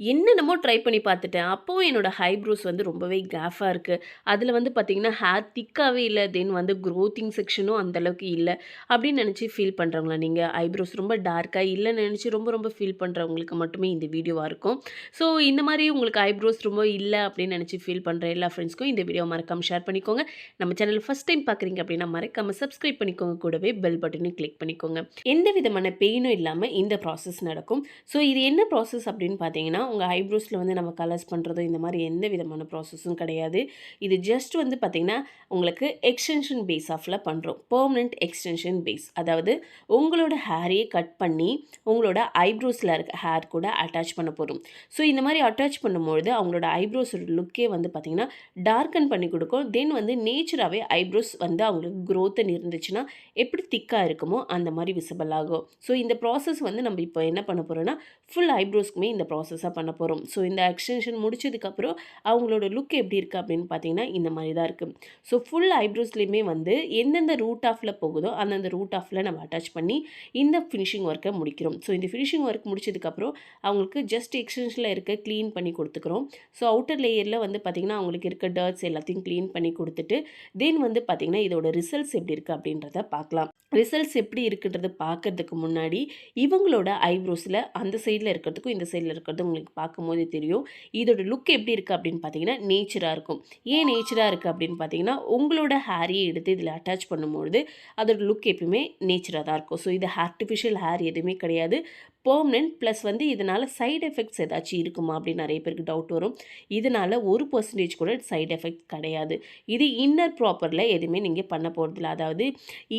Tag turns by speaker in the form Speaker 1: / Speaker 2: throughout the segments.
Speaker 1: என்னென்னமோ ட்ரை பண்ணி பார்த்துட்டேன். அப்பவும் என்னோட ஐப்ரோஸ் வந்து ரொம்பவே கேஃபா இருக்கு. அதில வந்து பார்த்தீங்கன்னா, ஹேர் திக்காவே இல்ல. தென் வந்து குரோத்திங் செக்ஷனும் அந்த அளவுக்கு இல்ல. அப்படின்னு நினச்சு ஃபீல் பண்றவங்களா நீங்க? ஐப்ரோஸ் ரொம்ப டார்க்கா இல்லன்னு நினச்சு ரொம்ப ரொம்ப ஃபீல் பண்றவங்களுக்கு மட்டுமே இந்த வீடியோவா இருக்கும். ஸோ இந்த மாரி உங்களுக்கு ஐப்ரோஸ் ரொம்ப இல்ல அப்படின்னு நினச்சு ஃபீல் பண்ற எல்லா ஃப்ரெண்ட்ஸ்க்கும் இந்த வீடியோவ மறக்காம ஷேர் பண்ணிக்கோங்க. நம்ம சேனல் ஃபர்ஸ்ட் டைம் பார்க்குறீங்க அப்படின்னா மறக்காம சப்ஸ்கிரைப் பண்ணிக்கோங்க. கூடவே பெல் பட்டனையும் கிளிக் பண்ணிக்கோங்க. எந்த விதமான பெயினும் இல்லாம இந்த ப்ராசஸ் நடக்கும். ஸோ இது என்ன ப்ராசஸ் அப்படின்னு பார்த்தீங்கன்னா, உங்க ஐப்ரோஸ்ல வந்து நம்ம கலர்ஸ் பண்ணுறதோ இந்த மாதிரி எந்த விதமான ப்ராசஸும் கிடையாது. இது ஜஸ்ட் வந்து பார்த்தீங்கன்னா, உங்களுக்கு எக்ஸ்டென்ஷன் பேஸ் ஆஃப்ல பண்ணுறோம். Permanent extension base. அதாவது உங்களோட ஹேரையே கட் பண்ணி உங்களோட ஐப்ரோஸ்ல இருக்க ஹேர் கூட அட்டாச் பண்ண போறோம். ஸோ இந்த மாதிரி அட்டாச் பண்ணும்பொழுது அவங்களோட ஐப்ரோஸோட லுக்கே வந்து பார்த்தீங்கன்னா, டார்க்கன் பண்ணி கொடுக்கும். தென் வந்து நேச்சராகவே ஐப்ரோஸ் வந்து அவங்களுக்கு க்ரோத்துன்னு இருந்துச்சுன்னா, எப்படி திக்கா இருக்குமோ அந்த மாதிரி விசிபிள் ஆகும். ஸோ இந்த ப்ராசஸ் வந்து நம்ம இப்போ என்ன பண்ண போறோம்னா, ஃபுல் ஐப்ரோஸ்க்குமே இந்த ப்ராசஸாக பண்ண போகிறோம். ஸோ இந்த எக்ஸ்டென்ஷன் முடிச்சதுக்கப்புறம் அவங்களோட லுக் எப்படி இருக்குது அப்படின்னு பார்த்தீங்கன்னா இந்த மாதிரி தான் இருக்குது. ஸோ ஃபுல் ஐப்ரோஸ்லேயுமே வந்து எந்தெந்த ரூட் ஆஃபில் போகுதோ அந்தந்த ரூட் ஆஃபில் நம்ம அட்டாச் பண்ணி இந்த ஃபினிஷிங் ஒர்க்கை முடிக்கிறோம். ஸோ இந்த ஃபினிஷிங் ஒர்க் முடிச்சதுக்கப்புறம் அவங்களுக்கு ஜஸ்ட் எக்ஸ்டென்ஷனில் இருக்க க்ளீன் பண்ணி கொடுத்துக்கிறோம். ஸோ அவுட்டர் லேயரில் வந்து பார்த்திங்கன்னா அவங்களுக்கு இருக்க டர்ட்ஸ் எல்லாத்தையும் க்ளீன் பண்ணி கொடுத்துட்டு தென் வந்து பார்த்திங்கன்னா இதோட ரிசல்ட்ஸ் எப்படி இருக்குது அப்படின்றத பார்க்கலாம். ரிசல்ட்ஸ் எப்படி இருக்குன்றது பார்க்கறதுக்கு முன்னாடி இவங்களோட ஐப்ரோஸில் அந்த சைடில் இருக்கிறதுக்கும் இந்த சைடில் இருக்கிறதும் உங்களுக்கு பார்க்கும்போதே தெரியும். இதோட லுக் எப்படி இருக்குது அப்படின்னு பார்த்தீங்கன்னா நேச்சராக இருக்கும். ஏன் நேச்சராக இருக்குது அப்படின்னு பார்த்தீங்கன்னா, உங்களோட ஹேரையே எடுத்து இதில் அட்டாச் பண்ணும்பொழுது அதோட லுக் எப்பயுமே நேச்சராக தான் இருக்கும். ஸோ இது ஆர்டிஃபிஷியல் ஹேர் எதுவுமே கிடையாது. பெர்மனன்ட் ப்ளஸ் வந்து இதனால் சைடு எஃபெக்ட்ஸ் ஏதாச்சும் இருக்குமா அப்படின்னு நிறைய பேருக்கு டவுட் வரும். இதனால் 1% கூட சைடு எஃபெக்ட் கிடையாது. இது இன்னர் ப்ராப்பரில் எதுவுமே நீங்கள் பண்ண போகிறதில்ல. அதாவது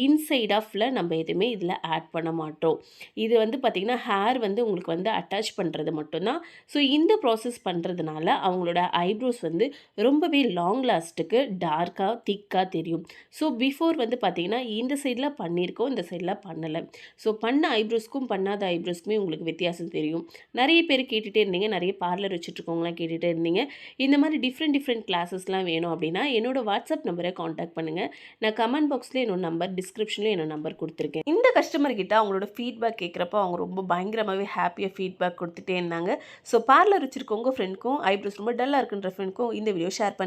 Speaker 1: இன்சைட் ஆஃபில் நம்ம எதுவுமே இதில் ஆட் பண்ண மாட்டோம். இது வந்து பார்த்திங்கன்னா ஹேர் வந்து உங்களுக்கு வந்து அட்டாச் பண்ணுறது மட்டும்தான். ஸோ இந்த ப்ராசஸ் பண்ணுறதுனால அவங்களோட ஐப்ரோஸ் வந்து ரொம்பவே லாங் லாஸ்ட்டுக்கு டார்க்காக திக்காக தெரியும். ஸோ பிஃபோர் வந்து பார்த்திங்கன்னா இந்த சைடில் பண்ணியிருக்கோம், இந்த சைடில் பண்ணலை. ஸோ பண்ண ஐப்ரோஸ்க்கும் பண்ணாத ஐப்ரோஸ்க்குமே உங்களுக்கு வித்தியாசம் தெரியும். நிறைய பேர் கேட்டுகிட்டே இருந்தீங்க, நிறைய பார்லர் வச்சுட்ருக்கவங்களாம் கேட்டுகிட்டே இருந்தீங்க. இந்த மாதிரி டிஃப்ரெண்ட் கிளாஸஸ்லாம் வேணும் அப்படின்னா என்னோட வாட்ஸ்அப் நம்பரை காண்டாக்ட் பண்ணுங்கள். நான் கமெண்ட் பாக்ஸில் என்னோட நம்பர், டிஸ்கிரிப்ஷனில் என்னோட நம்பர் கொடுத்துருக்கேன். இந்த கஸ்டமர் கிட்ட அவங்களோட ஃபீட்பேக் கேட்குறப்போ அவங்க ரொம்ப பயங்கரமாகவே ஹாப்பியாக ஃபீட்பேக் கொடுத்துட்டே இருந்தாங்க. ஸோ பார்லர் வச்சுருக்கவங்க ஃப்ரெண்டுக்கும் ஐப்ரோஸ் ரொம்ப டல்லாக இருக்குன்ற ஃப்ரெண்டுக்கும் இந்த வீடியோ ஷேர் பண்ணி